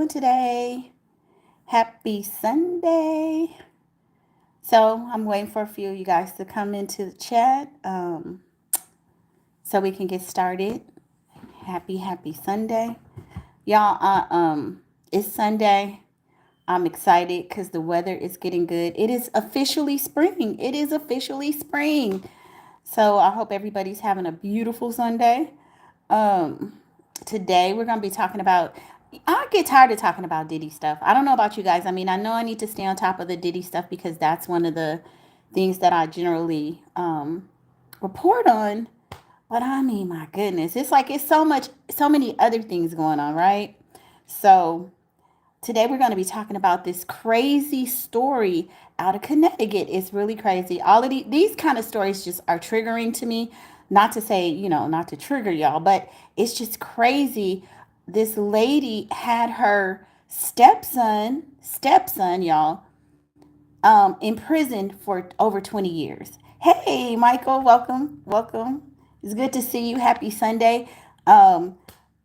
Today? Happy Sunday. So I'm waiting for a few of you guys to come into the chat so we can get started. Happy Sunday. Y'all, it's Sunday. I'm excited because the weather is getting good. It is officially spring. It is officially spring. So I hope everybody's having a beautiful Sunday. Um, Today we're gonna be talking about. I get tired of talking about Diddy stuff. I don't know about you guys. I mean, I know I need to stay on top of the Diddy stuff because that's one of the things that I generally report on. But I mean, my goodness, it's like it's so many other things going on, right? So today we're going to be talking about this crazy story out of Connecticut. It's really crazy. All of these kind of stories just are triggering to me. Not to say, not to trigger y'all, but it's just crazy. This lady had her stepson, y'all, in prison for over 20 years. Hey, Michael, welcome. It's good to see you. Happy Sunday. Um,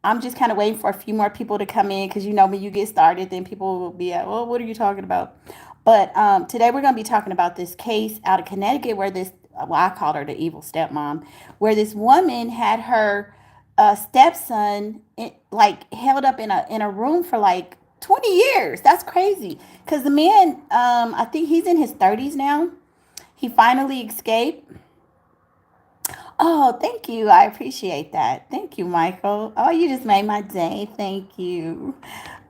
I'm just kind of waiting for a few more people to come in because when you get started, then people will be at, well, what are you talking about? But today we're going to be talking about this case out of Connecticut where I called her the evil stepmom, where this woman had her stepson held up in a room for like 20 years. That's crazy. Because the man, I think he's in his 30s now. He finally escaped. Oh, thank you. I appreciate that. Thank you, Michael. Oh, you just made my day. Thank you.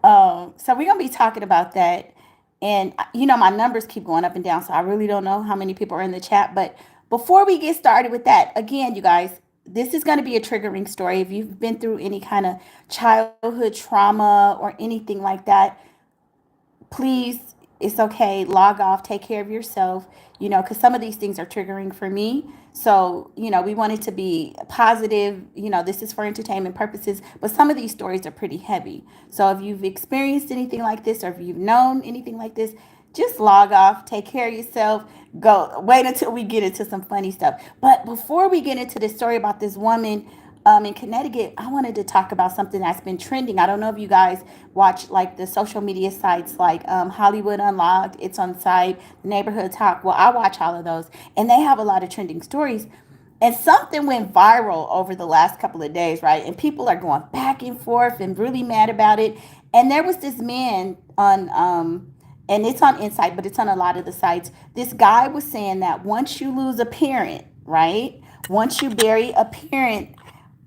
So we're gonna be talking about that, and my numbers keep going up and down, so I really don't know how many people are in the chat. But before we get started with that, again, you guys, this is going to be a triggering story. If you've been through any kind of childhood trauma or anything like that, please, it's okay. Log off, take care of yourself, because some of these things are triggering for me. So, we want it to be positive. This is for entertainment purposes, but some of these stories are pretty heavy. So, if you've experienced anything like this or if you've known anything like this, just log off, take care of yourself, go wait until we get into some funny stuff. But before we get into this story about this woman in Connecticut, I wanted to talk about something that's been trending. I don't know if you guys watch like the social media sites like Hollywood Unlocked, It's on Site, Neighborhood Talk. Well, I watch all of those, and they have a lot of trending stories. And something went viral over the last couple of days, right? And people are going back and forth and really mad about it. And there was this man on, and it's on Insight, but it's on a lot of the sites. This guy was saying that once you lose a parent, right? Once you bury a parent,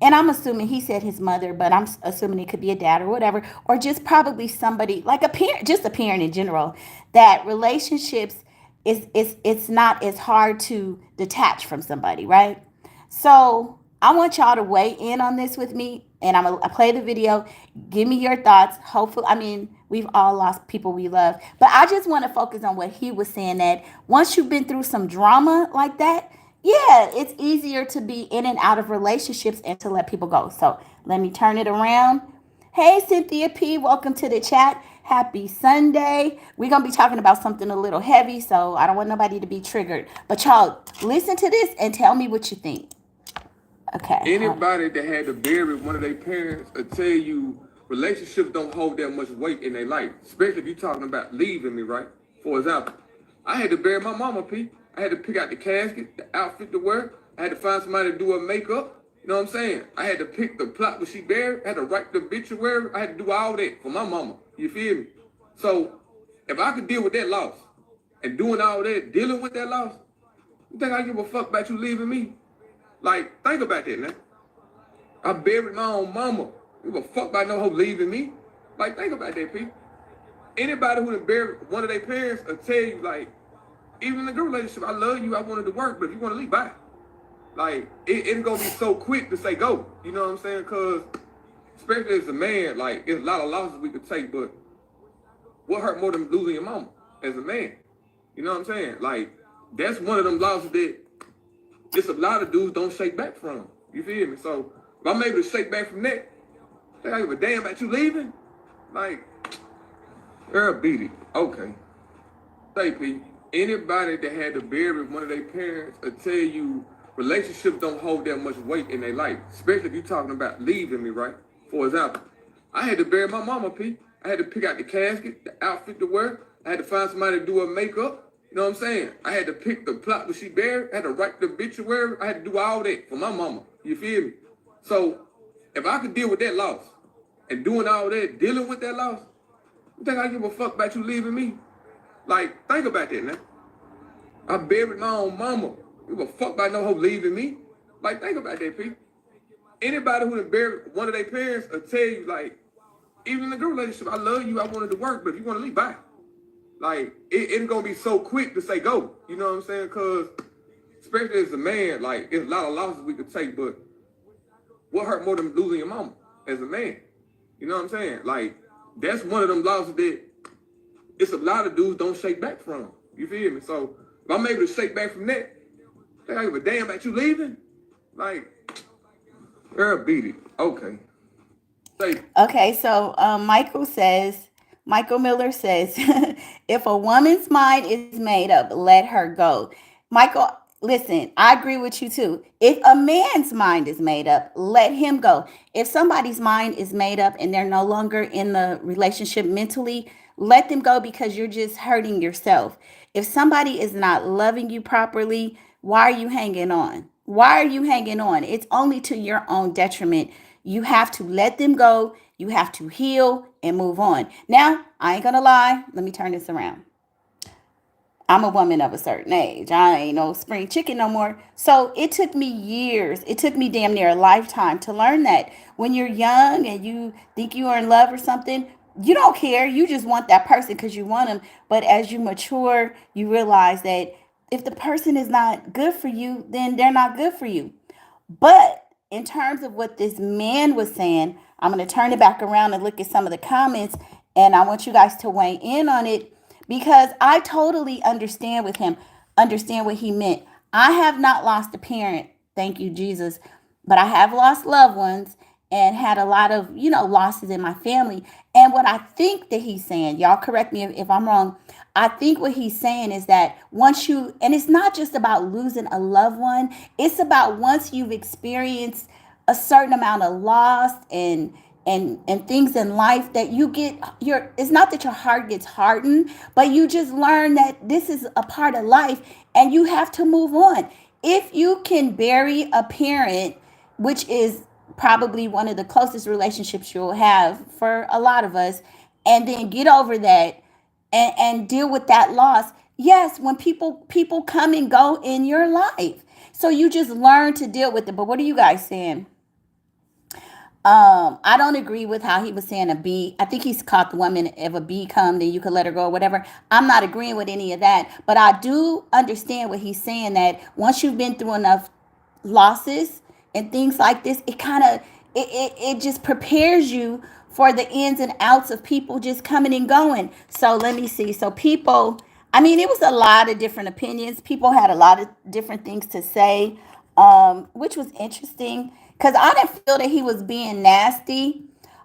and I'm assuming he said his mother, but I'm assuming it could be a dad or whatever, or just probably somebody like a parent, just a parent in general. That relationships it's not as hard to detach from somebody, right? So I want y'all to weigh in on this with me, and I play the video. Give me your thoughts. Hopefully, I mean, we've all lost people we love, but I just want to focus on what he was saying. That once you've been through some drama like that, yeah, it's easier to be in and out of relationships and to let people go. So let me turn it around. Hey, Cynthia P, welcome to the chat. Happy Sunday. We're going to be talking about something a little heavy, so I don't want nobody to be triggered. But y'all, listen to this and tell me what you think. Okay. Anybody that had to bury one of their parents will tell you relationships don't hold that much weight in their life, especially if you're talking about leaving me, right? For example, I had to bury my mama, P. I had to pick out the casket, the outfit to wear. I had to find somebody to do her makeup. You know what I'm saying? I had to pick the plot where she buried. I had to write the obituary. I had to do all that for my mama. You feel me? So if I could deal with that loss and doing all that, dealing with that loss, you think I give a fuck about you leaving me? Like, think about that, man. I buried my own mama. Give a fuck about no hoe leaving me. Like, think about that, people. Anybody who done buried one of their parents will tell you, like, even in a good relationship, I love you, I wanted to work, but if you want to leave, bye. Like, it's gonna be so quick to say go. You know what I'm saying? Because, especially as a man, like, there's a lot of losses we could take, but what hurt more than losing your mama as a man? You know what I'm saying? Like, that's one of them losses that just a lot of dudes don't shake back from. You feel me? So if I'm able to shake back from that, think I give a damn about you leaving? Like, girl, beat it. Okay. Say, P, anybody that had to bury one of their parents will tell you relationships don't hold that much weight in their life, especially if you're talking about leaving me, right? For example, I had to bury my mama, P. I had to pick out the casket, the outfit to wear. I had to find somebody to do her makeup. You know what I'm saying? I had to pick the plot where she buried. I had to write the obituary. I had to do all that for my mama. You feel me? So if I could deal with that loss and doing all that, dealing with that loss, you think I give a fuck about you leaving me? Like, think about that now. I buried my own mama. Give a fuck about no hoe leaving me? Like, think about that, people. Anybody who done buried one of their parents will tell you, like, even in a good relationship, I love you, I wanted to work, but if you want to leave, bye. Like, it ain't gonna be so quick to say go. You know what I'm saying? Because, especially as a man, like, there's a lot of losses we could take, but what hurt more than losing your mama as a man? You know what I'm saying? Like, that's one of them losses that it's a lot of dudes don't shake back from. You feel me? So, if I'm able to shake back from that, I give a damn about you leaving? Like, girl, beat it. Okay. Okay, so Michael Miller says, if a woman's mind is made up, let her go. Michael, listen, I agree with you too. If a man's mind is made up, let him go. If somebody's mind is made up and they're no longer in the relationship mentally, let them go because you're just hurting yourself. If somebody is not loving you properly, why are you hanging on? Why are you hanging on? It's only to your own detriment. You have to let them go. You have to heal and move on. Now, I ain't gonna lie. Let me turn this around. I'm a woman of a certain age. I ain't no spring chicken no more. So it took me years. It took me damn near a lifetime to learn that when you're young and you think you are in love or something, you don't care. You just want that person because you want them. But as you mature, you realize that if the person is not good for you, then they're not good for you. But in terms of what this man was saying, I'm going to turn it back around and look at some of the comments, and I want you guys to weigh in on it because I totally understand with him, understand what he meant. I have not lost a parent, thank you, Jesus, but I have lost loved ones and had a lot of, losses in my family. And what I think that he's saying, y'all correct me if I'm wrong, I think what he's saying is that once you, and it's not just about losing a loved one, it's about once you've experienced a certain amount of loss and things in life that you get your, it's not that your heart gets hardened, but you just learn that this is a part of life and you have to move on. If you can bury a parent, which is probably one of the closest relationships you'll have for a lot of us, and then get over that and deal with that loss. Yes, when people come and go in your life. So you just learn to deal with it. But what are you guys saying? I don't agree with how he was saying a bee. I think he's caught the woman. If a bee come, then you could let her go or whatever. I'm not agreeing with any of that. But I do understand what he's saying, that once you've been through enough losses and things like this, it kind of it just prepares you for the ins and outs of people just coming and going. So let me see. So people, I mean, it was a lot of different opinions. People had a lot of different things to say, which was interesting because I didn't feel that he was being nasty.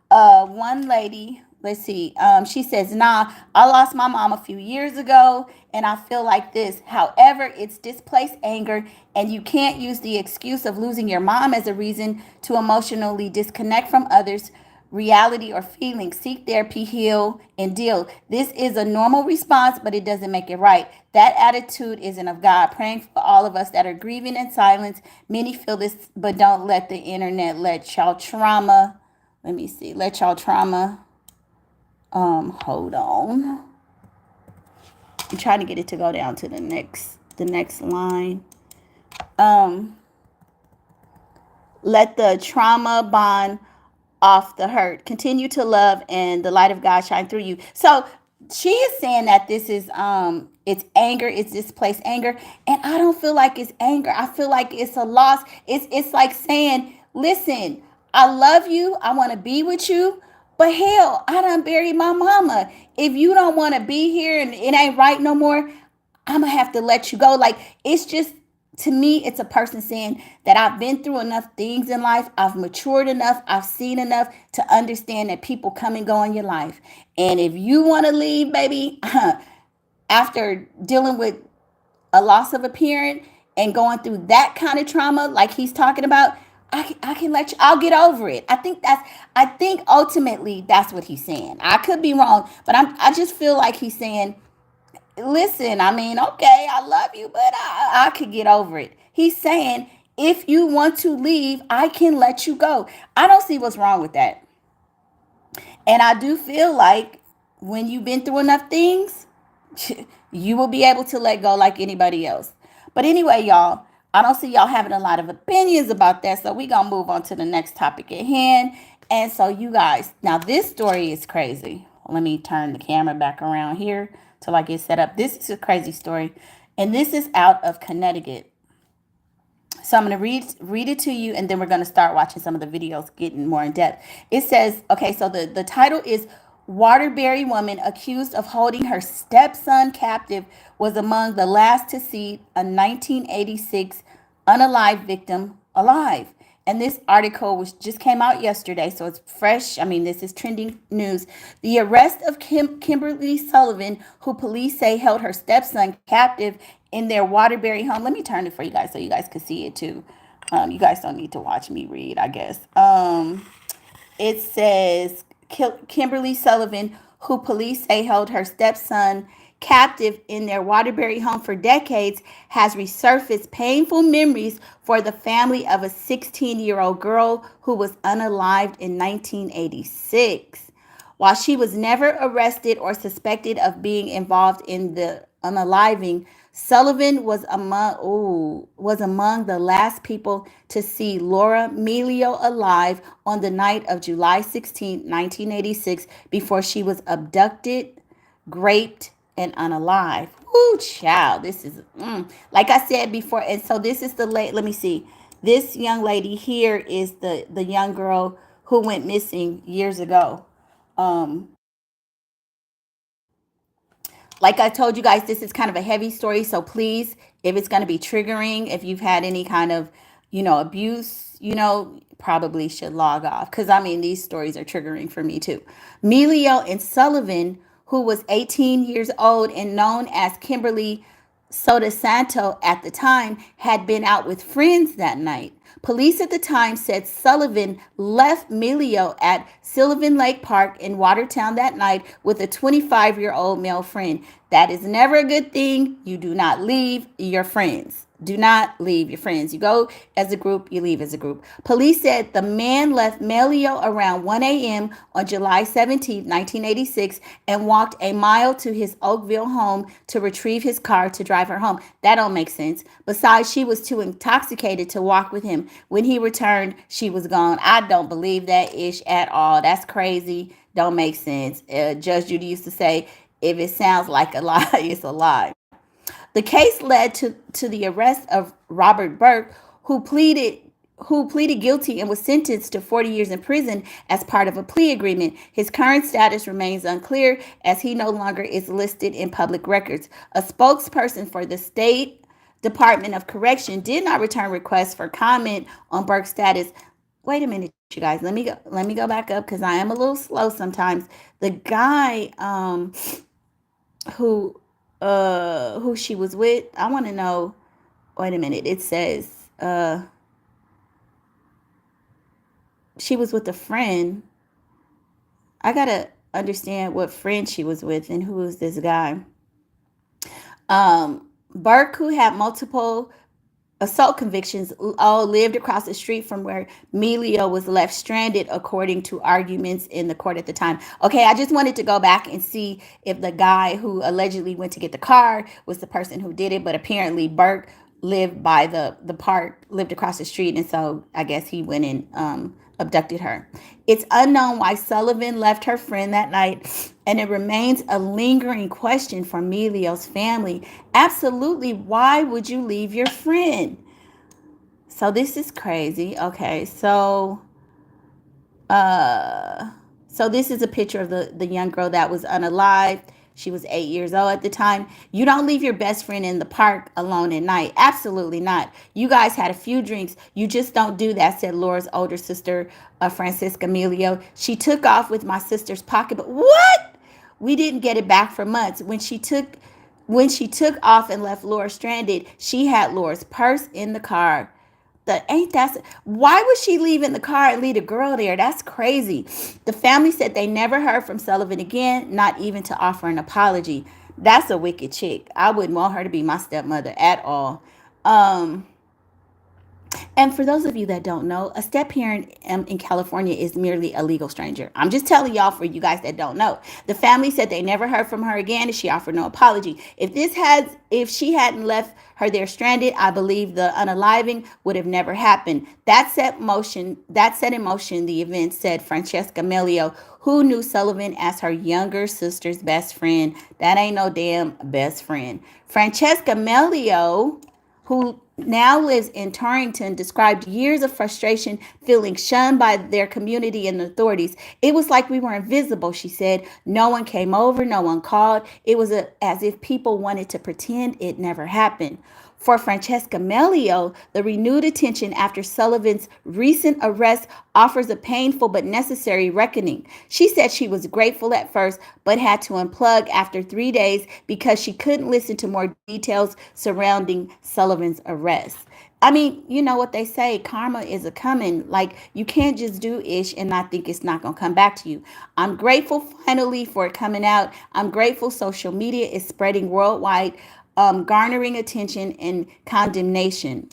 One lady, let's see, she says, nah, I lost my mom a few years ago and I feel like this. However, it's displaced anger and you can't use the excuse of losing your mom as a reason to emotionally disconnect from others' reality or feelings. Seek therapy, heal, and deal. This is a normal response, but it doesn't make it right. That attitude isn't of God. Praying for all of us that are grieving in silence. Many feel this, but don't let the internet let y'all trauma. Let me see. Let y'all trauma. Hold on. I'm trying to get it to go down to the next line. Let the trauma bond off the hurt. Continue to love and the light of God shine through you. So she is saying that this is it's anger, it's displaced anger, and I don't feel like it's anger. I feel like it's a loss. It's like saying, listen, I love you, I want to be with you, but hell, I done buried my mama. If you don't want to be here and it ain't right no more, I'm gonna have to let you go. Like, it's just, to me, it's a person saying that I've been through enough things in life, I've matured enough, I've seen enough to understand that people come and go in your life. And if you want to leave, baby, after dealing with a loss of a parent and going through that kind of trauma like he's talking about, I can let you, I'll get over it. I think ultimately that's what he's saying. I could be wrong, but I just feel like he's saying, listen, I mean, okay, I love you, but I could get over it. He's saying, if you want to leave, I can let you go. I don't see what's wrong with that. And I do feel like when you've been through enough things, you will be able to let go like anybody else. But anyway, y'all, I don't see y'all having a lot of opinions about that. So we're going to move on to the next topic at hand. And so, you guys, now this story is crazy. Let me turn the camera back around here till I get set up. This is a crazy story. And this is out of Connecticut. So I'm going to read it to you, and then we're going to start watching some of the videos getting more in depth. It says, okay, so the title is Waterbury woman accused of holding her stepson captive was among the last to see a 1986 unalive victim alive. And this article was just came out yesterday, so it's fresh. I mean, this is trending news. The arrest of Kimberly Sullivan, who police say held her stepson captive in their Waterbury home. Let me turn it for you guys so you guys can see it too. You guys don't need to watch me read, I guess. It says Kimberly Sullivan, who police say held her stepson captive in their Waterbury home for decades, has resurfaced painful memories for the family of a 16-year-old girl who was unalived in 1986. While she was never arrested or suspected of being involved in the unaliving, Sullivan was among the last people to see Laura Melio alive on the night of July 16, 1986, before she was abducted, raped, and unalive. Ooh, child, this is like I said before. And so this is the late. Let me see. This young lady here is the young girl who went missing years ago. Um, like I told you guys, this is kind of a heavy story. So please, if it's going to be triggering, if you've had any kind of, abuse, probably should log off. Because, I mean, these stories are triggering for me, too. Melio and Sullivan, who was 18 years old and known as Kimberly Soda Santo at the time, had been out with friends that night. Police at the time said Sullivan left Melio at Sylvan Lake Park in Watertown that night with a 25-year-old male friend. That is never a good thing. You do not leave your friends. Do not leave your friends. You go as a group, you leave as a group. Police said the man left Melio around 1 a.m. on July 17, 1986, and walked a mile to his Oakville home to retrieve his car to drive her home. That don't make sense. Besides, she was too intoxicated to walk with him. When he returned, she was gone. I don't believe that ish at all. That's crazy. Don't make sense. Judge Judy used to say, if it sounds like a lie, it's a lie. The case led to the arrest of Robert Burke, who pleaded guilty and was sentenced to 40 years in prison as part of a plea agreement. His current status remains unclear as he no longer is listed in public records. A spokesperson for the State Department of Correction did not return requests for comment on Burke's status. Wait a minute, you guys. Let me go back up because I am a little slow sometimes. The guy who she was with, I want to know. Wait a minute. It says she was with a friend. I gotta understand what friend she was with and who is this guy. Burke, who had multiple assault convictions, all lived across the street from where Melio was left stranded, according to arguments in the court at the time. Okay, I just wanted to go back and see if the guy who allegedly went to get the car was the person who did it, but apparently Burke lived by the park, lived across the street, and so I guess he went and abducted her. It's unknown why Sullivan left her friend that night, and it remains a lingering question for Melio's family. Absolutely, why would you leave your friend? So this is crazy. Okay, so this is a picture of the young girl that was unalived. She was 8 years old at the time. You don't leave your best friend in the park alone at night. Absolutely not. You guys had a few drinks. You just don't do that, said Laura's older sister, Francisca Melio. She took off with my sister's pocketbook. What? We didn't get it back for months. When she took off and left Laura stranded, she had Laura's purse in the car. Ain't that why would she leave in the car and leave a girl there? That's crazy. The family said they never heard from Sullivan again, not even to offer an apology. That's a wicked chick. I wouldn't want her to be my stepmother at all. Um, and for those of you that don't know, a step parent in California is merely a legal stranger. I'm just telling y'all for you guys that don't know. The family said they never heard from her again, and she offered no apology. If she hadn't left her there stranded, I believe the unaliving would have never happened. That set in motion the event, said Francesca Melio, who knew Sullivan as her younger sister's best friend. That ain't no damn best friend. Francesca Melio, who now lives in Torrington, described years of frustration, feeling shunned by their community and authorities. It was like we were invisible, she said. No one came over, no one called. It was as if people wanted to pretend it never happened. For Francesca Melio, the renewed attention after Sullivan's recent arrest offers a painful but necessary reckoning. She said she was grateful at first, but had to unplug after 3 days because she couldn't listen to more details surrounding Sullivan's arrest. I mean, you know what they say, karma is a coming. Like, you can't just do ish and not think it's not going to come back to you. I'm grateful finally for it coming out. I'm grateful social media is spreading worldwide, garnering attention and condemnation.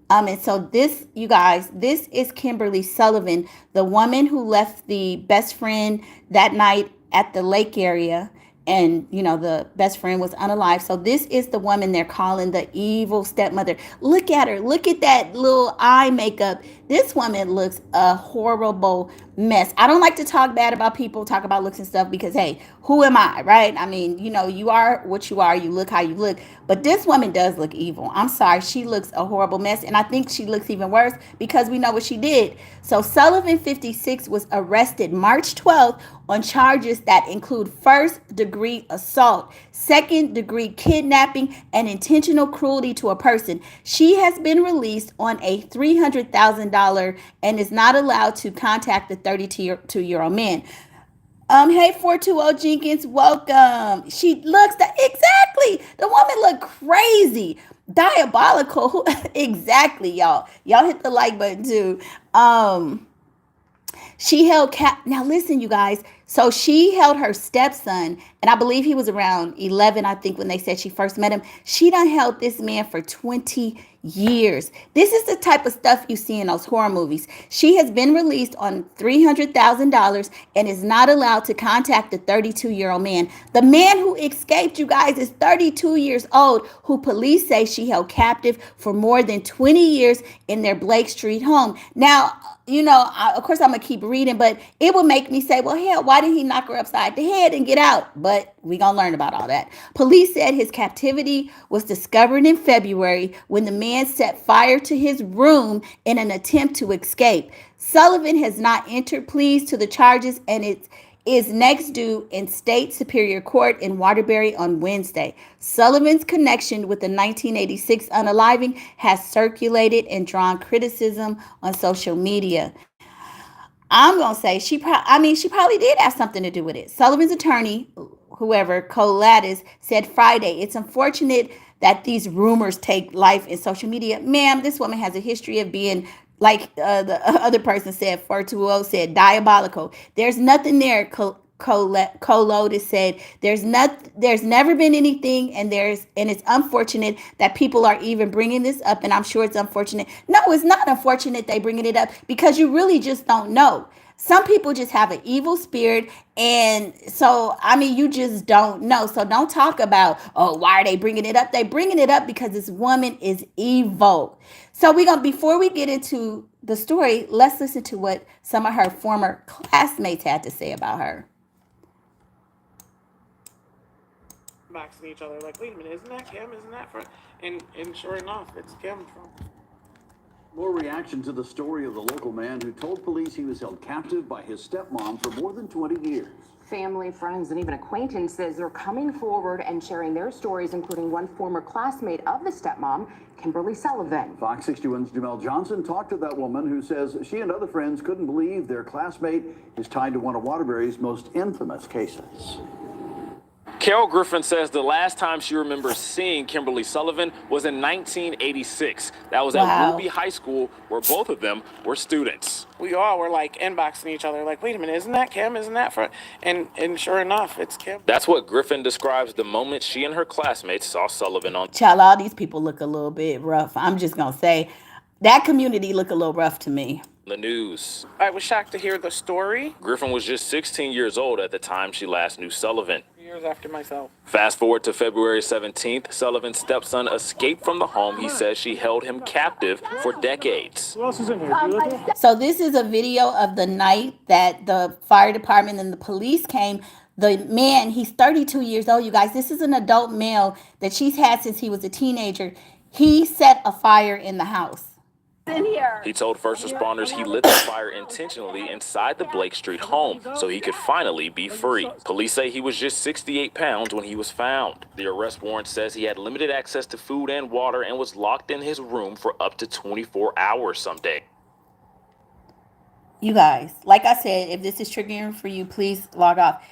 And so this, you guys, this is Kimberly Sullivan, the woman who left the best friend that night at the lake area. And, the best friend was unalive. So this is the woman they're calling the evil stepmother. Look at her. Look at that little eye makeup. This woman looks a horrible mess. I don't like to talk bad about people, talk about looks and stuff, because, hey, who am I, right? I mean, you are what you are. You look how you look. But this woman does look evil. I'm sorry. She looks a horrible mess. And I think she looks even worse because we know what she did. So Sullivan, 56, was arrested March 12th on charges that include first-degree assault, second-degree kidnapping, and intentional cruelty to a person. She has been released on a $300,000 and is not allowed to contact the 32-year-old man. Hey, 420 Jenkins, welcome. She looks exactly. The woman look crazy, diabolical. Exactly, y'all. Y'all hit the like button too. She held now listen, you guys. So she held her stepson, and I believe he was around 11, I think, when they said she first met him. She done held this man for 20 years. This is the type of stuff you see in those horror movies. She has been released on $300,000 and is not allowed to contact the 32-year-old man. The man who escaped, you guys, is 32 years old, who police say she held captive for more than 20 years in their Blake Street home. Now, of course, I'm going to keep reading, but it would make me say, well, hell, why didn't he knock her upside the head and get out? But we going to learn about all that. Police said his captivity was discovered in February when the man set fire to his room in an attempt to escape. Sullivan has not entered pleas to the charges, and it is next due in state superior court in Waterbury on Wednesday. Sullivan's connection with the 1986 unaliving has circulated and drawn criticism on social media. I'm going to say she probably did have something to do with it. Sullivan's attorney, whoever, Colatis, said Friday, it's unfortunate that these rumors take life in social media. Ma'am, this woman has a history of being, like the other person said, 420 said, diabolical. There's nothing there, Colotis said. There's never been anything, and it's unfortunate that people are even bringing this up, and I'm sure it's unfortunate. No, it's not unfortunate they bringing it up, because you really just don't know. Some people just have an evil spirit, and so, you just don't know. So don't talk about, oh, why are they bringing it up? They bringing it up because this woman is evil. So before we get into the story, let's listen to what some of her former classmates had to say about her. Boxing each other, like, wait a minute, isn't that Kim? Isn't that from? And sure enough, it's Kim from. More reaction to the story of the local man who told police he was held captive by his stepmom for more than 20 years. Family, friends, and even acquaintances are coming forward and sharing their stories, including one former classmate of the stepmom, Kimberly Sullivan. Fox 61's Jamel Johnson talked to that woman who says she and other friends couldn't believe their classmate is tied to one of Waterbury's most infamous cases. Carol Griffin says the last time she remembers seeing Kimberly Sullivan was in 1986. That was at Wow. Ruby High School, where both of them were students. We all were like inboxing each other, like, wait a minute, isn't that Kim? Isn't that for? And sure enough, it's Kim. That's what Griffin describes the moment she and her classmates saw Sullivan on Child, all these people look a little bit rough. I'm just going to say that community look a little rough to me. the news. I was shocked to hear the story. Griffin was just 16 years old at the time she last knew Sullivan. Years after myself. Fast forward to February 17th, Sullivan's stepson escaped from the home he says she held him captive for decades. Who else is in here? So this is a video of the night that the fire department and the police came. The man, he's 32 years old, you guys. This is an adult male that she's had since he was a teenager. He set a fire in the house. He told first responders he lit the fire intentionally inside the Blake Street home so he could finally be free. Police say he was just 68 pounds when he was found. The arrest warrant says he had limited access to food and water and was locked in his room for up to 24 hours some day. You guys, like I said, if this is triggering for you, please log off.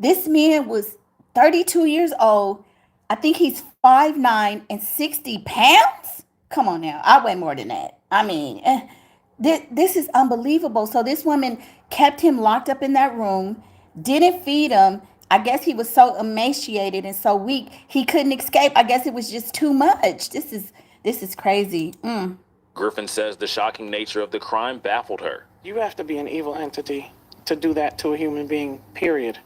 This man was 32 years old. I think he's 5'9" and 60 pounds. Come on now. I weigh more than that. I mean, this is unbelievable. So this woman kept him locked up in that room, didn't feed him. I guess he was so emaciated and so weak, he couldn't escape. I guess it was just too much. This is crazy. Griffin says the shocking nature of the crime baffled her. You have to be an evil entity to do that to a human being, period.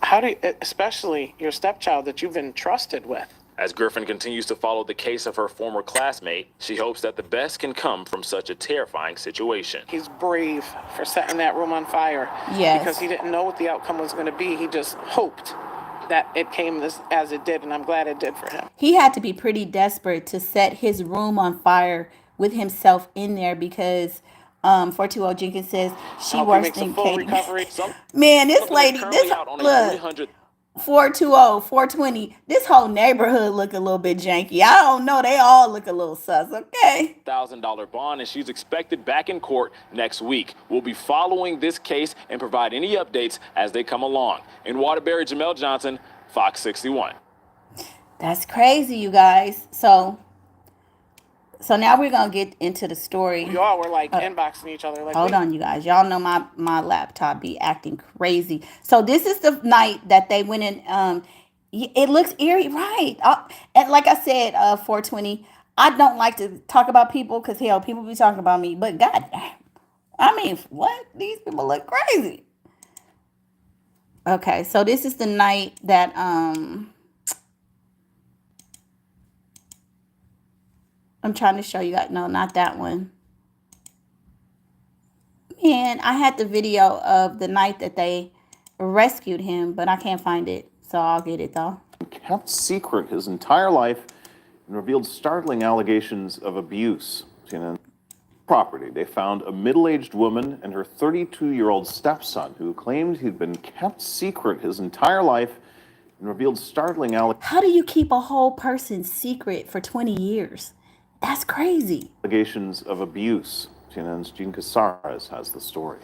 How do you, especially your stepchild that you've been trusted with. As Griffin continues to follow the case of her former classmate, she hopes that the best can come from such a terrifying situation. He's brave for setting that room on fire. Yes. Because he didn't know what the outcome was going to be. He just hoped that it came as it did, and I'm glad it did for him. He had to be pretty desperate to set his room on fire with himself in there because 420 Jenkins says she Hope he worse makes a than full Kate. recovery. Man, this Something lady, is this currently out on a look. 300 420, 420. This whole neighborhood look a little bit janky. I don't know. They all look a little sus, okay? $1,000 bond, and she's expected back in court next week. We'll be following this case and provide any updates as they come along. In Waterbury, Jamel Johnson, Fox 61. That's crazy, you guys. So now we're going to get into the story. We all were like inboxing each other. Like, Hold on, you guys. Y'all know my laptop be acting crazy. So this is the night that they went in. It looks eerie, right? And like I said, 420, I don't like to talk about people because, hell, people be talking about me. But God, I mean, what? These people look crazy. Okay, so this is the night that I'm trying to show you guys. No, not that one. Man, I had the video of the night that they rescued him, but I can't find it. So I'll get it though. Kept secret his entire life and revealed startling allegations of abuse. CNN property. They found a middle-aged woman and her 32-year-old stepson who claimed he'd been kept secret his entire life and revealed startling How do you keep a whole person secret for 20 years? That's crazy. allegations of abuse. CNN's Gene Casares has the story.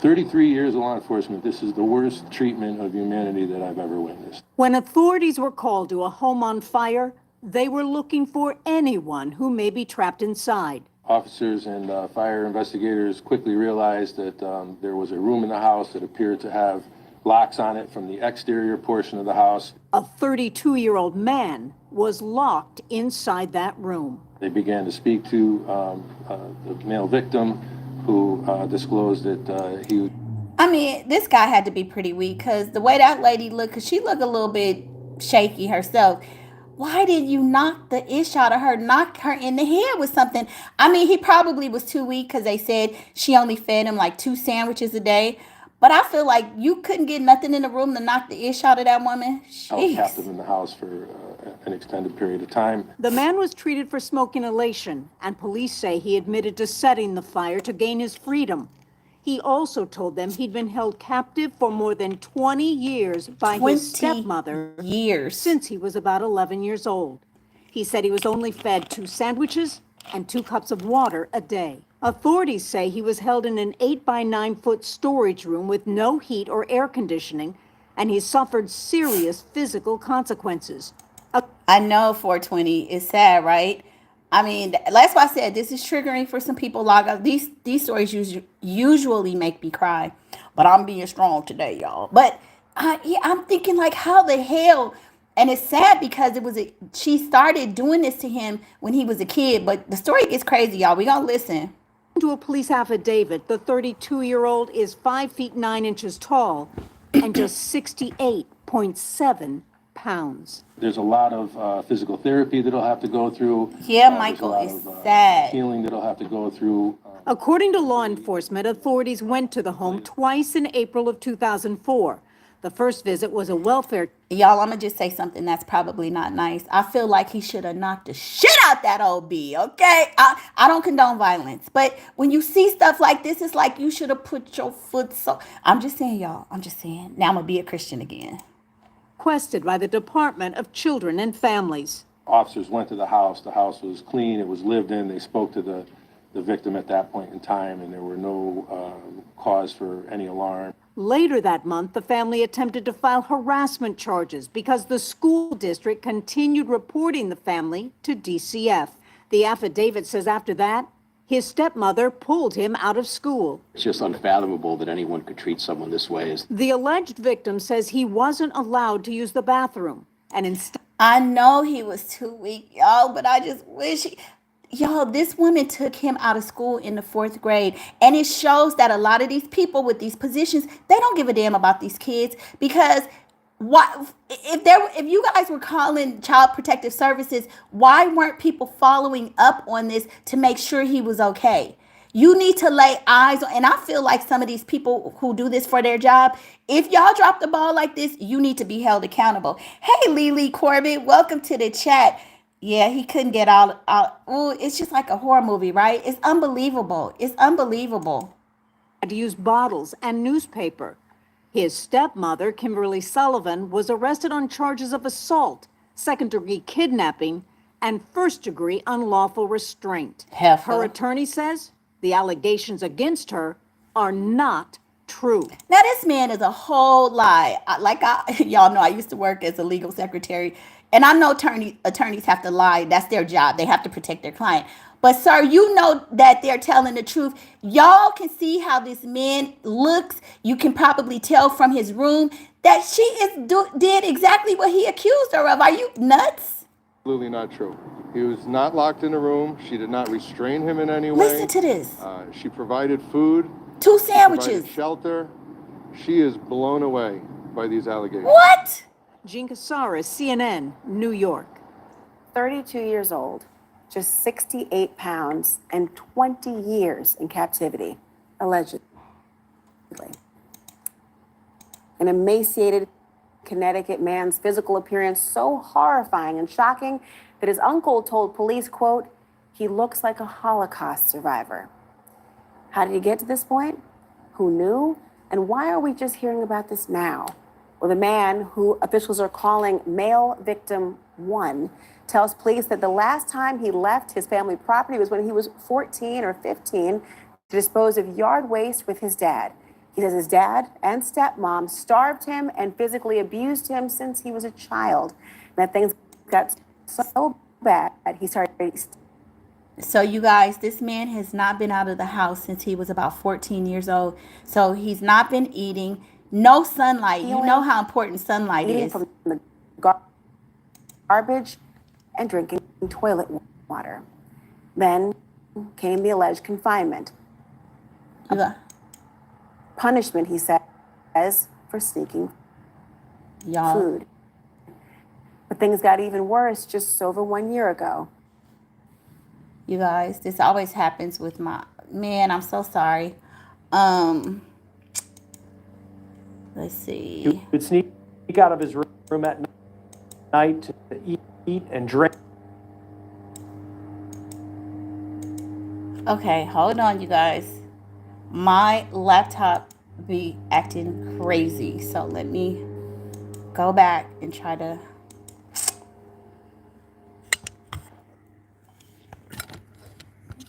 33 years of law enforcement, this is the worst treatment of humanity that I've ever witnessed. When authorities were called to a home on fire, they were looking for anyone who may be trapped inside. Officers and fire investigators quickly realized that there was a room in the house that appeared to have locks on it from the exterior portion of the house. A 32-year-old man was locked inside that room. They began to speak to the male victim, who disclosed that he... I mean, this guy had to be pretty weak because the way that lady looked, because she looked a little bit shaky herself. Why did you knock the ish out of her, knock her in the head with something? I mean, he probably was too weak because they said she only fed him like 2 sandwiches a day. But I feel like you couldn't get nothing in the room to knock the ish out of that woman. held captive in the house for an extended period of time. The man was treated for smoke inhalation, and police say he admitted to setting the fire to gain his freedom. He also told them he'd been held captive for more than 20 years by his stepmother since he was about 11 years old. He said he was only fed 2 sandwiches and 2 cups of water a day. Authorities say he was held in an 8 by 9 foot storage room with no heat or air conditioning and he suffered serious physical consequences. I know 420 is sad, right? I mean, that's why I said this is triggering for some people. Log up. These stories usually make me cry, but I'm being strong today, y'all. But I'm thinking like, how the hell? And it's sad because she started doing this to him when he was a kid. But the story gets crazy, y'all. We gonna listen. To a police affidavit, the 32-year-old is 5 feet 9 inches tall and just 68.7 pounds. There's a lot of physical therapy that he'll have to go through. Yeah, There's a Michael, lot it's of sad. healing that he'll have to go through. According to law enforcement, authorities went to the home twice in April of 2004. The first visit was a welfare. Y'all, I'm gonna just say something that's probably not nice. I feel like he should have knocked the shit out that old B, okay? I don't condone violence, but when you see stuff like this, it's like you should have put your foot I'm just saying, y'all. I'm just saying. Now I'm gonna be a Christian again. Requested by the Department of Children and Families. Officers went to the house. The house was clean. It was lived in. They spoke to the victim at that point in time, and there were no cause for any alarm. Later that month, the family attempted to file harassment charges because the school district continued reporting the family to DCF. The affidavit says after that, his stepmother pulled him out of school. It's just unfathomable that anyone could treat someone this way. The alleged victim says he wasn't allowed to use the bathroom, and instead... I know he was too weak, y'all, but I just wish y'all, this woman took him out of school in the 4th grade. And it shows that a lot of these people with these positions, they don't give a damn about these kids, because if you guys were calling Child Protective Services, why weren't people following up on this to make sure he was okay? You need to lay eyes on, and I feel like some of these people who do this for their job, if y'all drop the ball like this, you need to be held accountable. Hey, Lily Corbett, welcome to the chat. Yeah, he couldn't get out. Ooh, it's just like a horror movie, right? It's unbelievable. It's unbelievable. Had to use bottles and newspaper. His stepmother, Kimberly Sullivan, was arrested on charges of assault, second-degree kidnapping, and first-degree unlawful restraint. Heifer. Her attorney says the allegations against her are not true. Now, this man is a whole lie. Y'all know I used to work as a legal secretary, and I know attorneys have to lie. That's their job. They have to protect their client. But, sir, you know that they're telling the truth. Y'all can see how this man looks. You can probably tell from his room that she did exactly what he accused her of. Are you nuts? Absolutely not true. He was not locked in a room. She did not restrain him in any way. Listen to this. She provided food. 2 sandwiches. Provided shelter. She is blown away by these allegations. What? Jean Casares, CNN, New York. 32 years old, just 68 pounds, and 20 years in captivity, allegedly. An emaciated Connecticut man's physical appearance so horrifying and shocking that his uncle told police, quote, "He looks like a Holocaust survivor." How did he get to this point? Who knew? And why are we just hearing about this now? Well, the man, who officials are calling male victim 1, tells police that the last time he left his family property was when he was 14 or 15 to dispose of yard waste with his dad. He says his dad and stepmom starved him and physically abused him since he was a child. And that things got so bad, he started. So, you guys, this man has not been out of the house since he was about 14 years old. So he's not been eating. No sunlight. You know how important sunlight Eating is. from the garbage and drinking toilet water. Then came the alleged confinement. Yeah. Punishment, he says, for sneaking Y'all. food. But things got even worse just over 1 year ago. You guys, this always happens with my man. I'm so sorry. Let's see. He would sneak out of his room at night to eat and drink. Okay, hold on, you guys. My laptop be acting crazy. So let me go back and try to.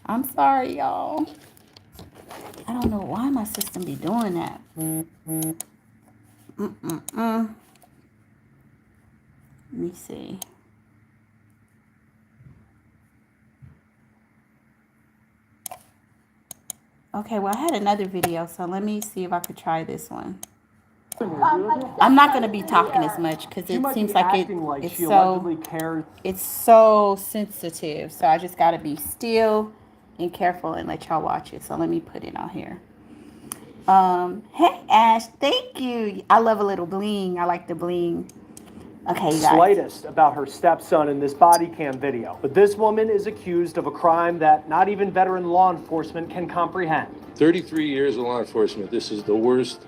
I'm sorry, y'all. I don't know why my system be doing that. Let me see. Okay, well, I had another video, so let me see if I could try this one. I'm not going to be talking as much because it seems like it's so sensitive. So I just got to be still and careful and let y'all watch it. So let me put it on here. Hey Ash, thank you. I love a little bling. I like the bling. Okay, you guys. Slightest about her stepson in this body cam video. But this woman is accused of a crime that not even veteran law enforcement can comprehend. 33 years of law enforcement. This is the worst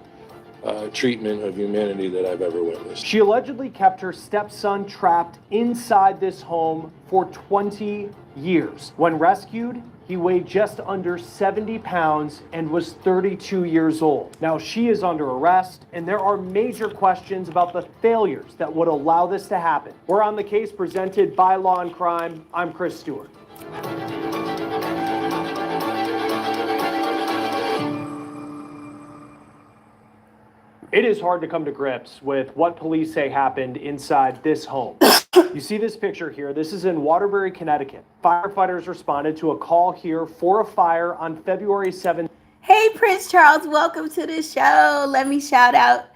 treatment of humanity that I've ever witnessed. She allegedly kept her stepson trapped inside this home for 20 years. When rescued, he weighed just under 70 pounds and was 32 years old. Now she is under arrest, and there are major questions about the failures that would allow this to happen. We're on the case presented by Law and Crime. I'm Chris Stewart. It is hard to come to grips with what police say happened inside this home. You see this picture here. This is in Waterbury, Connecticut. Firefighters responded to a call here for a fire on February 7th. Hey, Prince Charles, welcome to the show. Let me shout out.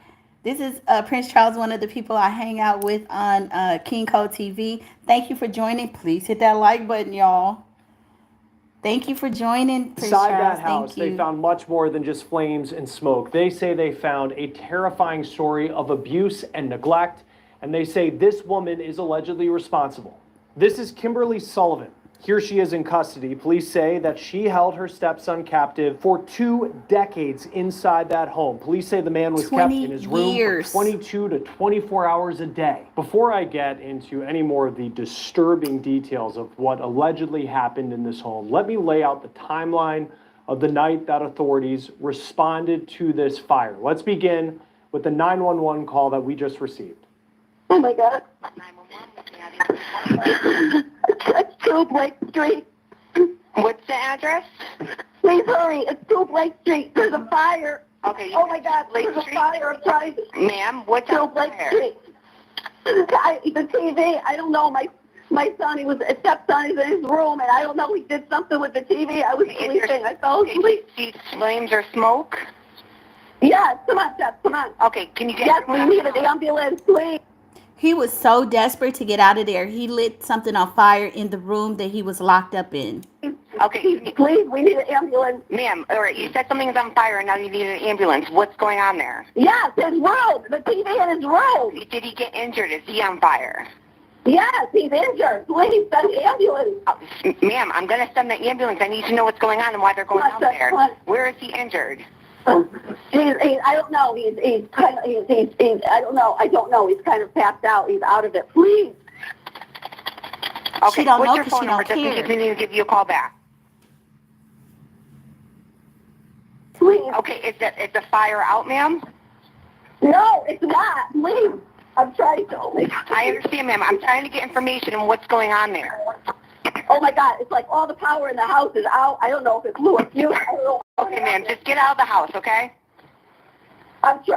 This is Prince Charles, one of the people I hang out with on King Code TV. Thank you for joining. Please hit that like button, y'all. Thank you for joining, Prince Charles. Inside that house, they found much more than just flames and smoke. They say they found a terrifying story of abuse and neglect, and they say this woman is allegedly responsible. This is Kimberly Sullivan. Here she is in custody. Police say that she held her stepson captive for 2 decades inside that home. Police say the man was kept in his room for 22 to 24 hours a day. Before I get into any more of the disturbing details of what allegedly happened in this home, let me lay out the timeline of the night that authorities responded to this fire. Let's begin with the 911 call that we just received. Oh my God. It's 2 Blake Street. What's the address? Please hurry. It's 2 Blake Street. There's a fire. Okay. Oh my God. There's a fire. I'm trying to... Ma'am, what's 2 Blake Street? The TV, I don't know. My son, a stepson, he's in his room, and I don't know. He did something with the TV. I was sleeping. I fell asleep. See flames or smoke? Yes. Come on, Steph. Come on. Okay. Can you get... Yes, we need an ambulance, please. He was so desperate to get out of there. He lit something on fire in the room that he was locked up in. Okay, please, we need an ambulance. Ma'am, all right, you said something's on fire and now you need an ambulance. What's going on there? Yes, his room, the TV in his room. Did he get injured? Is he on fire? Yes, he's injured. Please send the ambulance. Ma'am, I'm going to send the ambulance. I need to know what's going on and why they're going out there. Where is he injured? I don't know. He's kind of. I don't know. I don't know. He's kind of passed out. He's out of it. Please. Okay. What's your phone number? Just in case we need to give you a call back. Please. Okay. Is the fire out, ma'am? No, it's not. Please. I'm trying to. I understand, ma'am. I'm trying to get information on what's going on there. Oh my God, it's like all the power in the house is out. I don't know if it's blew a fuse. Okay, ma'am, just get out of the house, okay?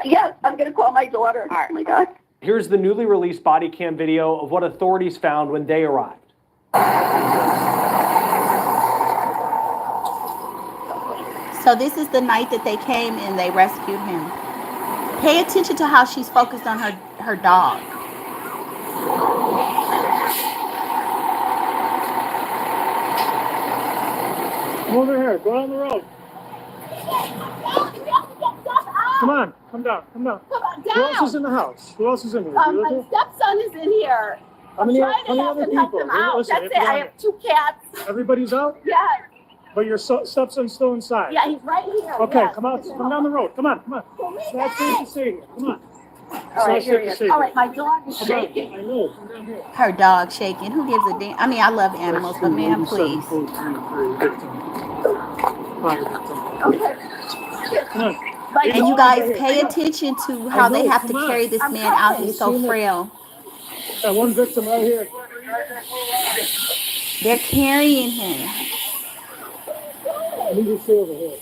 Yes, I'm going to call my daughter. All right. Oh my God. Here's the newly released body cam video of what authorities found when they arrived. So this is the night that they came and they rescued him. Pay attention to how she's focused on her dog. Come over here. Go down the road. Come on. Come down. Come down. Come on, down. Who else is in the house? Who else is in here? My stepson is in here. How many other people? Listen, That's it. I have 2 cats. Everybody's out? Yes. But your stepson's still inside? Yeah, he's right here. Okay, yes. come out. Come down the road. Come on. Come on. It's not safe to stay here. Come on. All right, here he is. All right, my dog is shaking. I know. Come down here. Her dog shaking. Who gives a damn? I mean, I love animals, but man, please. And you guys pay attention to how they have to carry this man out. He's so frail. Got one victim right here. They're carrying him. Let me just see over here.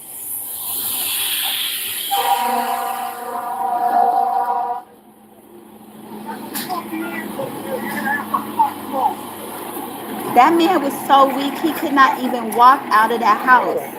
That man was so weak he could not even walk out of that house.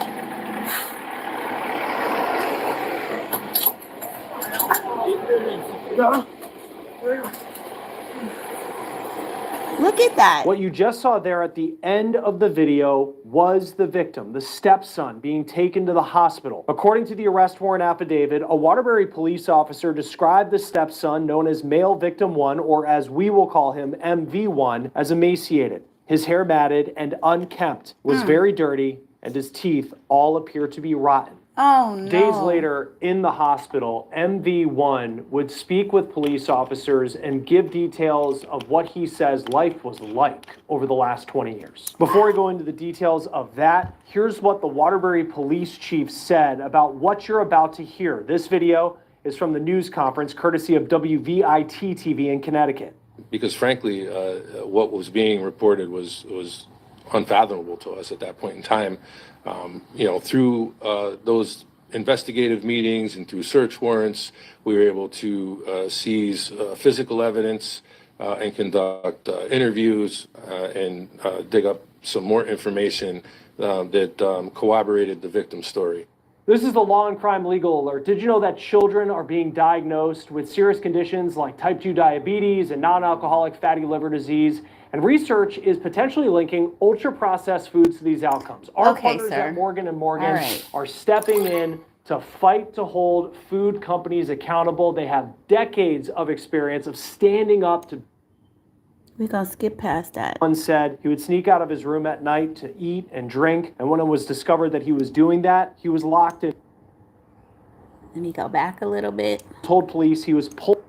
Look at that. What you just saw there at the end of the video was the victim, the stepson, being taken to the hospital. According to the arrest warrant affidavit, a Waterbury police officer described the stepson, known as male victim 1, or as we will call him, MV1, as emaciated. His hair matted and unkempt, was very dirty, and his teeth all appear to be rotten. Oh, no. Days later, in the hospital, MV1 would speak with police officers and give details of what he says life was like over the last 20 years. Before we go into the details of that, here's what the Waterbury police chief said about what you're about to hear. This video is from the news conference courtesy of WVIT TV in Connecticut. Because frankly, what was being reported was unfathomable to us at that point in time. Through those investigative meetings and through search warrants, we were able to seize physical evidence and conduct interviews and dig up some more information that corroborated the victim's story. This is the Law and Crime Legal Alert. Did you know that children are being diagnosed with serious conditions like type 2 diabetes and non-alcoholic fatty liver disease? And research is potentially linking ultra-processed foods to these outcomes. Our partners at Morgan & Morgan are stepping in to fight to hold food companies accountable. They have decades of experience of standing up to. We're going to skip past that. One said he would sneak out of his room at night to eat and drink. And when it was discovered that he was doing that, he was locked in. Let me go back a little bit. Told police he was pulled.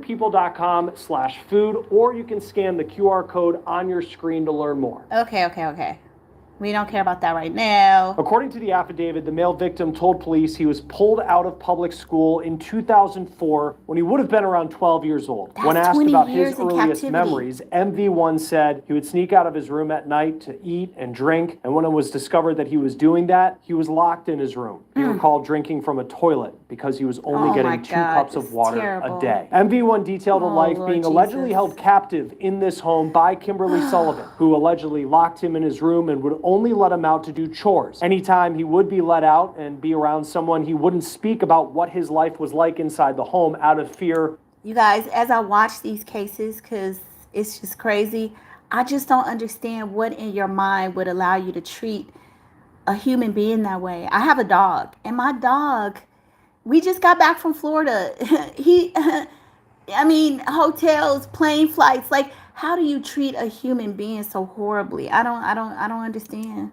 People.com/food, or you can scan the QR code on your screen to learn more. Okay. We don't care about that right now. According to the affidavit, the male victim told police he was pulled out of public school in 2004 when he would have been around 12 years old. When asked about his earliest memories, MV1 said he would sneak out of his room at night to eat and drink, and when it was discovered that he was doing that, he was locked in his room. He recalled drinking from a toilet because he was only getting 2 cups of water a day. MV1 detailed a life being allegedly held captive in this home by Kimberly Sullivan, who allegedly locked him in his room and would only let him out to do chores. Anytime he would be let out and be around someone, he wouldn't speak about what his life was like inside the home out of fear. You guys, as I watch these cases, because it's just crazy, I just don't understand what in your mind would allow you to treat a human being that way. I have a dog, and my dog, we just got back from Florida. Hotels, plane flights, like, how do you treat a human being so horribly? I don't understand.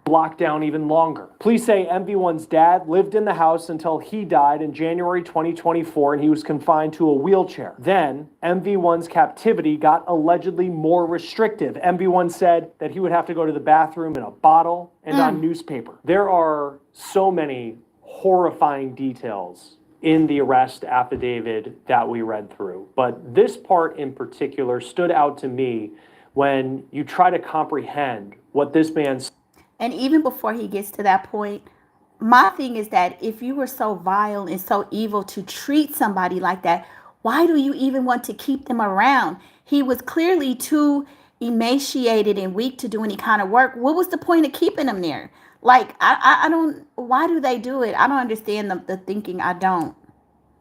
Locked down even longer. Police say MV1's dad lived in the house until he died in January 2024, and he was confined to a wheelchair. Then MV1's captivity got allegedly more restrictive. MV1 said that he would have to go to the bathroom in a bottle and on newspaper. There are so many horrifying details in the arrest affidavit that we read through. But this part in particular stood out to me when you try to comprehend what this man's. And even before he gets to that point, my thing is that if you were so vile and so evil to treat somebody like that, why do you even want to keep them around? He was clearly too emaciated and weak to do any kind of work. What was the point of keeping him there? Like, I don't, why do they do it? I don't understand the thinking. I don't.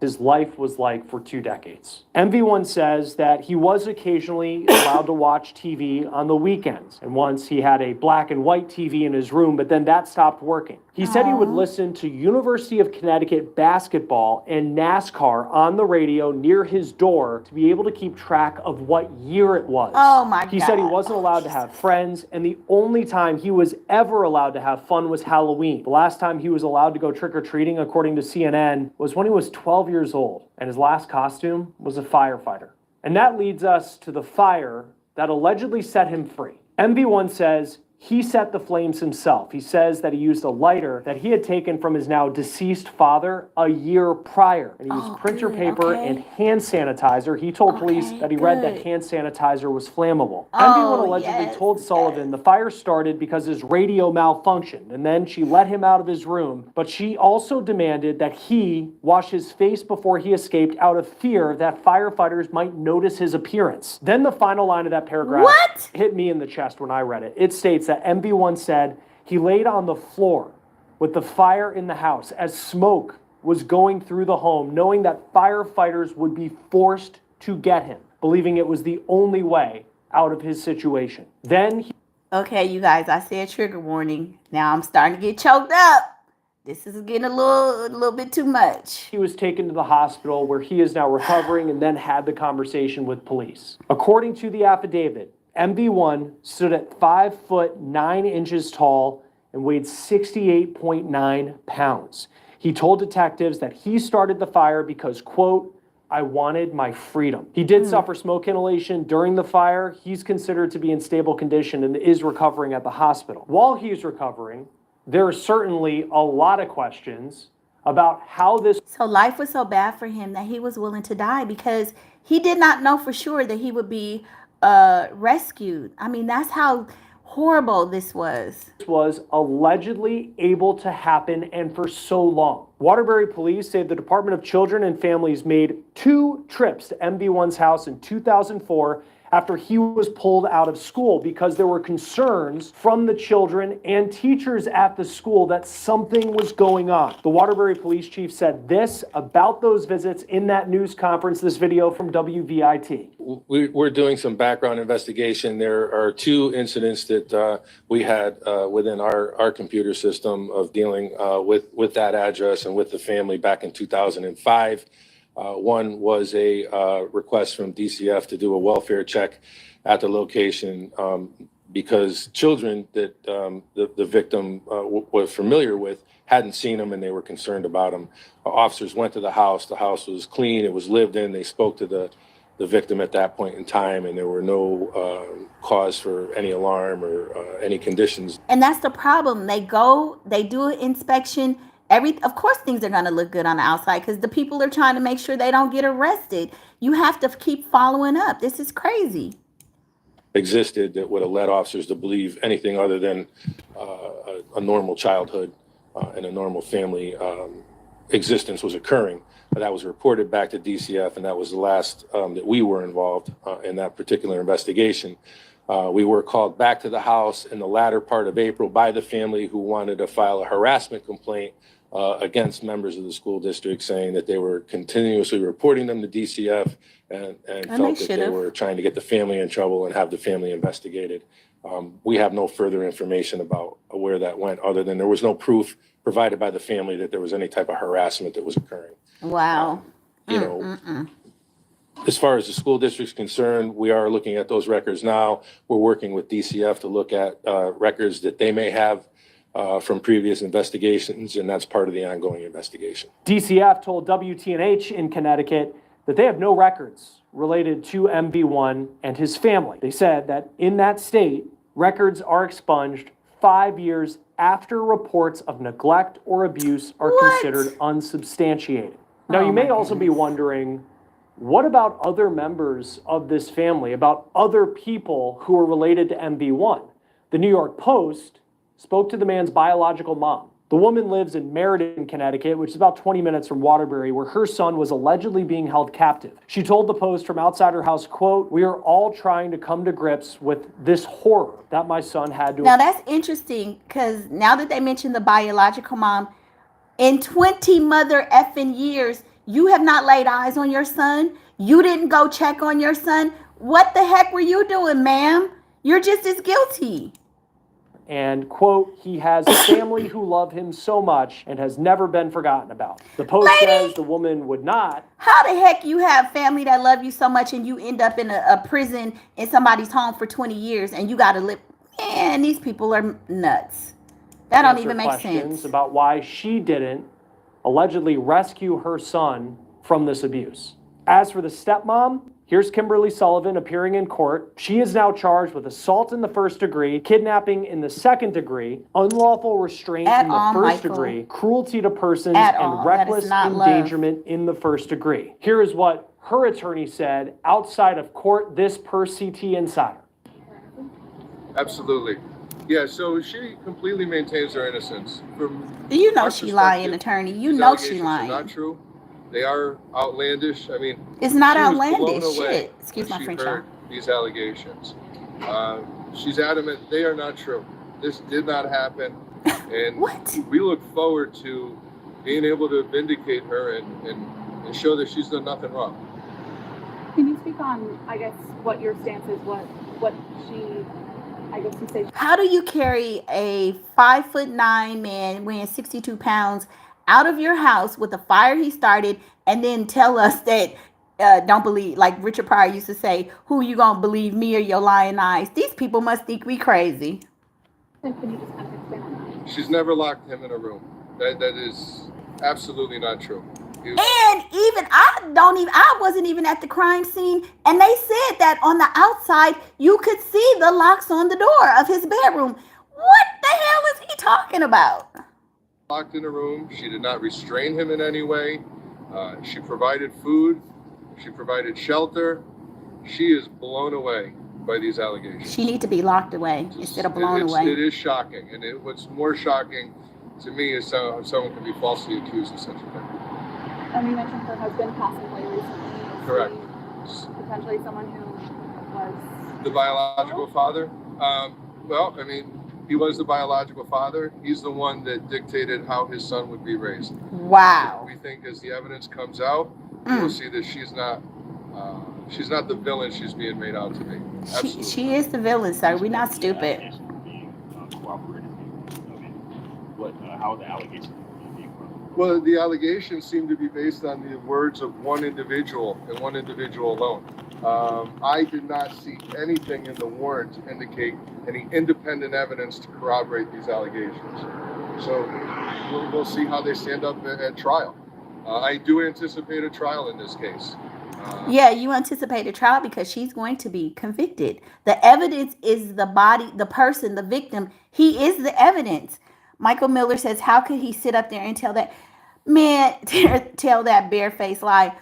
His life was like for 2 decades. MV1 says that he was occasionally allowed to watch TV on the weekends. And once he had a black and white TV in his room, but then that stopped working. He said he would listen to University of Connecticut basketball and NASCAR on the radio near his door to be able to keep track of what year it was. Oh my God. He said he wasn't allowed to have friends, and the only time he was ever allowed to have fun was Halloween. The last time he was allowed to go trick-or-treating, according to CNN, was when he was 12 years old, and his last costume was a firefighter. And that leads us to the fire that allegedly set him free. MV1 says he set the flames himself. He says that he used a lighter that he had taken from his now deceased father a year prior. And he used printer paper and hand sanitizer. He told police that he read that hand sanitizer was flammable. MB1 allegedly told Sullivan the fire started because his radio malfunctioned, and then she let him out of his room. But she also demanded that he wash his face before he escaped out of fear that firefighters might notice his appearance. Then the final line of that paragraph hit me in the chest when I read it. It states that MB1 said he laid on the floor with the fire in the house as smoke was going through the home, knowing that firefighters would be forced to get him, believing it was the only way out of his situation. Then Okay, you guys, I said trigger warning. Now I'm starting to get choked up. This is getting a little bit too much. he was taken to the hospital where he is now recovering and then had the conversation with police. According to the affidavit, MB1 stood at 5 foot 9 inches tall and weighed 68.9 pounds. He told detectives that he started the fire because, quote, I wanted my freedom. He did suffer smoke inhalation during the fire. He's considered to be in stable condition and is recovering at the hospital. While he's recovering, there are certainly a lot of questions about how this. So life was so bad for him that he was willing to die because he did not know for sure that he would be rescued. I mean, that's how horrible this was allegedly able to happen and for so long. Waterbury police say the Department of Children and Families made 2 trips to MB1's house in 2004 after he was pulled out of school because there were concerns from the children and teachers at the school that something was going on. The Waterbury police chief said this about those visits in that news conference, this video from WVIT. We're doing some background investigation. There are 2 incidents that we had within our computer system of dealing with that address and with the family back in 2005. One was a request from DCF to do a welfare check at the location because children that the victim was familiar with hadn't seen him and they were concerned about him. Officers went to the house. The house was clean. It was lived in. They spoke to the victim at that point in time, and there were no cause for any alarm or any conditions. And that's the problem. They do an inspection. Of course, things are going to look good on the outside because the people are trying to make sure they don't get arrested. You have to keep following up. This is crazy. Existed that would have led officers to believe anything other than a normal childhood and a normal family existence was occurring. But that was reported back to DCF, and that was the last that we were involved in that particular investigation. We were called back to the house in the latter part of April by the family who wanted to file a harassment complaint against members of the school district, saying that they were continuously reporting them to DCF and felt that they were trying to get the family in trouble and have the family investigated. We have no further information about where that went, other than there was no proof provided by the family that there was any type of harassment that was occurring. Wow. As far as the school district's concerned, we are looking at those records now. We're working with DCF to look at records that they may have from previous investigations, and that's part of the ongoing investigation. DCF told WTNH in Connecticut that they have no records related to MB1 and his family. They said that in that state, records are expunged 5 years after reports of neglect or abuse are considered unsubstantiated. Now, you may also be wondering, what about other members of this family, about other people who are related to MB1? The New York Post spoke to the man's biological mom. The woman lives in Meriden, Connecticut, which is about 20 minutes from Waterbury, where her son was allegedly being held captive. She told the Post from outside her house, quote, "We are all trying to come to grips with this horror that my son had to..." Now that's interesting, because now that they mentioned the biological mom, in 20 mother effing years, you have not laid eyes on your son. You didn't go check on your son. What the heck were you doing, ma'am? You're just as guilty. And, quote, "He has a family who love him so much and has never been forgotten about." The Post says the woman would not. How the heck you have family that love you so much and you end up in a prison in somebody's home for 20 years and you got to live? Man, these people are nuts. That don't even make sense. About why she didn't allegedly rescue her son from this abuse. As for the stepmom, here's Kimberly Sullivan appearing in court. She is now charged with assault in the first degree, kidnapping in the second degree, unlawful restraint in the first degree, cruelty to persons, and reckless endangerment in the first degree. Here is what her attorney said outside of court, this per CT Insider. Absolutely. Yeah, so she completely maintains her innocence. You know she lying, attorney. You know she lying. Not true. They are outlandish. I mean, it's not she outlandish. Was blown away Shit. Excuse when my French. She heard these allegations. She's adamant they are not true. This did not happen. And we look forward to being able to vindicate her and show that she's done nothing wrong. Can you speak on, I guess, what your stance is, what she, I guess you say? How do you carry a 5'9" man weighing 62 pounds out of your house with a fire he started and then tell us that don't believe, like Richard Pryor used to say, who you gonna believe, me or your lying eyes? These people must think we crazy. And can you just kind of expand on that? She's never locked him in a room. That is absolutely not true. And even I wasn't even at the crime scene, and they said that on the outside you could see the locks on the door of his bedroom. What the hell is he talking about? Locked in a room. She did not restrain him in any way. She provided food. She provided shelter. She is blown away by these allegations. She needs to be locked away instead of blown away. It is shocking, and what's more shocking to me is how someone can be falsely accused of such a thing. And you mentioned her husband passing away recently. Correct. Potentially someone who was the biological father. Well, I mean, he was the biological father. He's the one that dictated how his son would be raised. Wow. We think as the evidence comes out, we'll see that she's not the villain she's being made out to be. Absolutely. She is the villain, sir. We're not stupid. How the allegations? Well, the allegations seem to be based on the words of one individual and one individual alone. I did not see anything in the warrant to indicate any independent evidence to corroborate these allegations. So we'll see how they stand up at trial. I do anticipate a trial in this case. Yeah, you anticipate a trial because she's going to be convicted. The evidence is the body, the person, the victim. He is the evidence. Michael Miller says, how could he sit up there and tell that? Man, tell that barefaced lie.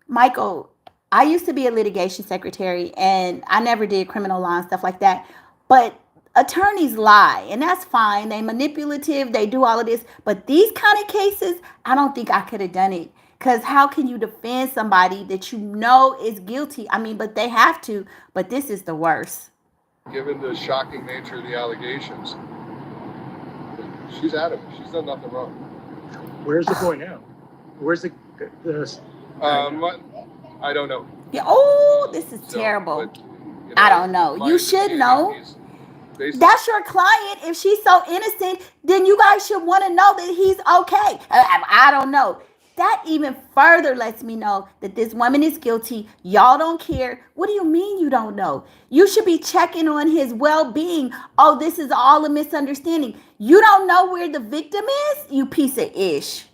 Michael, I used to be a litigation secretary, and I never did criminal law and stuff like that. But attorneys lie, and that's fine. They manipulative. They do all of this. But these kind of cases, I don't think I could have done it. Because how can you defend somebody that you know is guilty? I mean, but they have to. But this is the worst. Given the shocking nature of the allegations, she's adamant. She's done nothing wrong. Where's the boy now? Where's the I don't know. Yeah. Oh, this is terrible. But, I don't know. You should know. That's your client. If she's so innocent, then you guys should want to know that he's okay. I don't know. That even further lets me know that this woman is guilty. Y'all don't care. What do you mean you don't know? You should be checking on his well-being. Oh, this is all a misunderstanding. You don't know where the victim is? You piece of ish.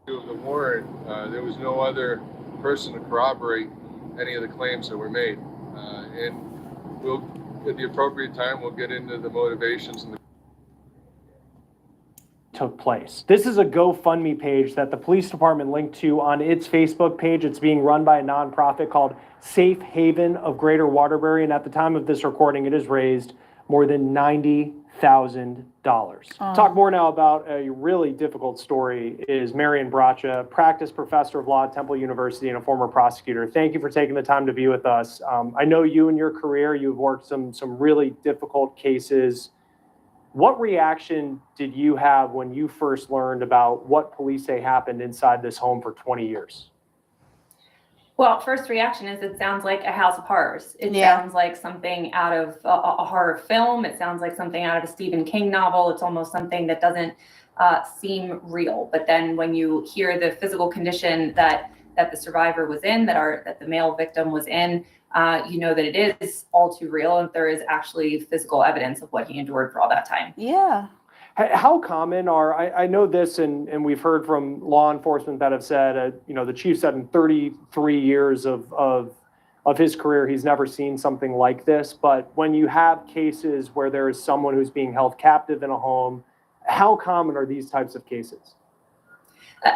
The warrant, there was no other person to corroborate any of the claims that were made. And we'll, at the appropriate time, we'll get into the motivations and the took place. This is a GoFundMe page that the police department linked to on its Facebook page. It's being run by a nonprofit called Safe Haven of Greater Waterbury, and at the time of this recording, it has raised more than $90,000. Talk more now about a really difficult story is Marion Bracha, practice professor of law at Temple University and a former prosecutor. Thank you for taking the time to be with us. I know you in your career, you've worked some really difficult cases. What reaction did you have when you first learned about what police say happened inside this home for 20 years? Well, first reaction is it sounds like a house of horrors. It sounds like something out of a horror film. It sounds like something out of a Stephen King novel. It's almost something that doesn't seem real. But then when you hear the physical condition that the survivor was in, that the male victim was in, you know that it is all too real, and there is actually physical evidence of what he endured for all that time. Yeah. How common I know this, and we've heard from law enforcement that have said, the chief said in 33 years of his career, he's never seen something like this. But when you have cases where there is someone who's being held captive in a home, how common are these types of cases?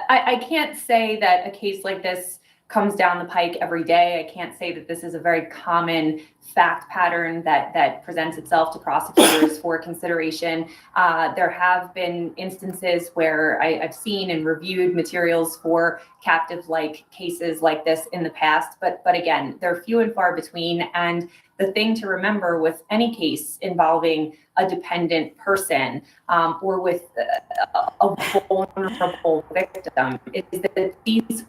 I can't say that a case like this comes down the pike every day. I can't say that this is a very common fact pattern that presents itself to prosecutors for consideration. There have been instances where I've seen and reviewed materials for captive-like cases like this in the past, but again, they're few and far between. And the thing to remember with any case involving a dependent person or with a vulnerable victim is that these.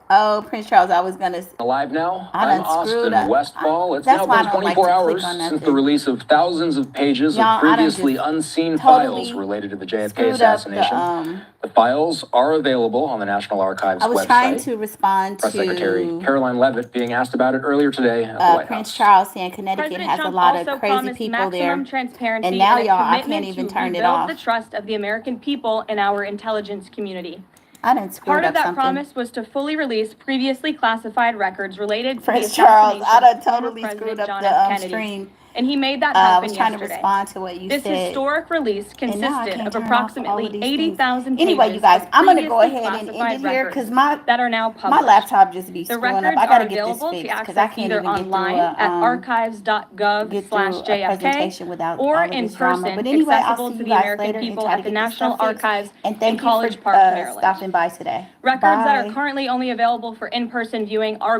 Oh, Prince Charles, I was gonna. Alive now? I I'm done Austin screwed up. Westfall. It's That's now why I been don't like 24 to click hours on since the nothing. release of thousands of pages Y'all, of I done previously just unseen totally files related to the JFK screwed up assassination. The files are available on the National Archives I was website. trying to respond Press to Secretary Caroline Leavitt being asked about it earlier today at the White Prince House. Charles saying Connecticut President has Trump a lot also of crazy promised people there. maximum transparency And now, and a y'all, I commitment can't even to turn it rebuild off. the trust of the American people in our intelligence community. I done screwed Part of up that something. promise was to fully release previously classified records related to the Prince Charles, assassination I done of former totally screwed President up John the F. Kennedy. stream. And he made that I happen was trying to yesterday. respond to what you This said. historic release And now I consisted can't of turn off all approximately of these 80,000 things. pages Anyway, you guys, of I'm gonna go previously ahead and end classified it here records because my that are now published. laptop just be The screwing up. records I gotta are get this available to fixed because I access can't either even get through online at get through a archives.gov/JFK presentation without or all of in this drama. person, But anyway, I'll accessible see to you the guys American later and people try to at the get this National stuff fixed. Archives And in thank you College for Park, Maryland. stopping by today. Records that are Bye. currently only available for in-person viewing are